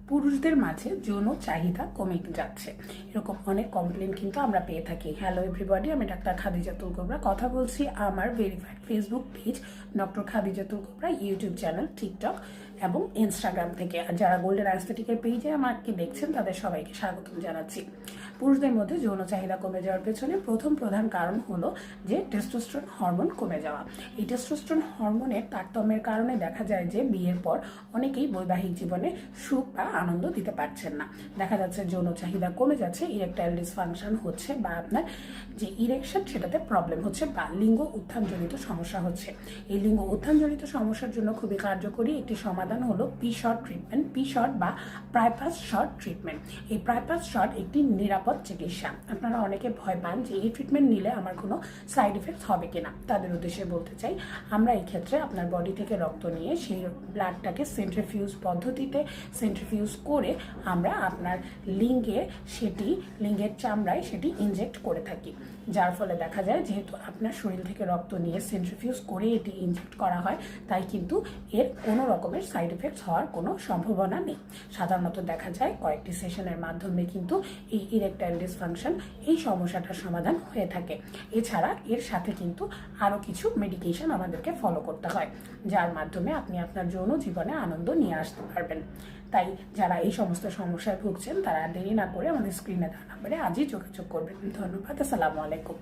পুরুষদের মাঝে যৌন চাহিদা কমে যাচ্ছে, এরকম অনেক কমপ্লেন কিন্তু আমরা পেয়ে থাকি। হ্যালো এভরিবডি, আমি ডাক্তার খাদিজাতুল কোবরা কথা বলছি আমার ভেরিফাইড ফেসবুক পেজ ডক্টর খাদিজাতুল কোবরা, ইউটিউব চ্যানেল, টিকটক এবং ইনস্টাগ্রাম থেকে। আর যারা গোল্ডেন অ্যাস্থেটিকের পেজে আমাকে দেখছেন তাদের সবাইকে স্বাগতম জানাচ্ছি। পুরুষদের মধ্যে যৌন চাহিদা কমে যাওয়ার পেছনে প্রথম প্রধান কারণ হলো যে টেস্টোস্টেরন হরমোন কমে যাওয়া। এই টেস্টোস্টেরন হরমোনের তারতম্যের কারণে দেখা যায় যে বিয়ের পর অনেকেই বৈবাহিক জীবনে সুখ বা আনন্দ দিতে পারছেন না। দেখা যাচ্ছে যৌন চাহিদা কমে যাচ্ছে, ইরেকটাইল ডিসফাংশন হচ্ছে বা আপনার যে ইরেকশন সেটাতে প্রবলেম হচ্ছে বা লিঙ্গ উত্থানজনিত সমস্যা হচ্ছে। এই লিঙ্গ উত্থানজনিত সমস্যার জন্য খুবই কার্যকরী একটি সমাধান হলো পি-শর্ট ট্রিটমেন্ট, পি-শর্ট বা প্রাইপাস শর্ট ট্রিটমেন্ট। এই প্রাইপাস শর্ট একটি নিরাপদ চিকিৎসা। আপনারা অনেকে ভয় পান যে এই ট্রিটমেন্ট নিলে আমার কোনো সাইড এফেক্টস হবে কিনা। তাদের উদ্দেশ্যে বলতে চাই, আমরা এই ক্ষেত্রে আপনার বডি থেকে রক্ত নিয়ে সেই ব্লাডটাকে সেন্ট্রিফিউজ পদ্ধতিতে সেন্ট্রিফিউজ করে আমরা আপনার লিঙ্গের চামড়ায় সেটি ইনজেক্ট করে থাকি। যার ফলে দেখা যায় যেহেতু আপনার শরীর থেকে রক্ত নিয়ে সেন্ট্রিফিউজ করে এটি ইনজেক্ট করা হয়, তাই কিন্তু এর কোনো রকমের সাইড এফেক্টস হওয়ার কোনো সম্ভাবনা নেই। সাধারণত দেখা যায় কয়েকটি সেশনের মাধ্যমে কিন্তু এই ইরেকটাইল ডিসফাংশন এই সমস্যাটার সমাধান হয়ে থাকে। এছাড়া এর সাথে কিন্তু আরও কিছু মেডিকেশন আমাদেরকে ফলো করতে হয়, যার মাধ্যমে আপনি আপনার যৌন জীবনে আনন্দ নিয়ে আসতে পারবেন। তাই যারা এই সমস্ত সমস্যায় ভুগছেন তারা দেরি না করে আমাদের স্ক্রিনে দেওয়া নাম্বারে আজই যোগাযোগ করবেন। ধন্যবাদ। আসসালামু আলাইকুম।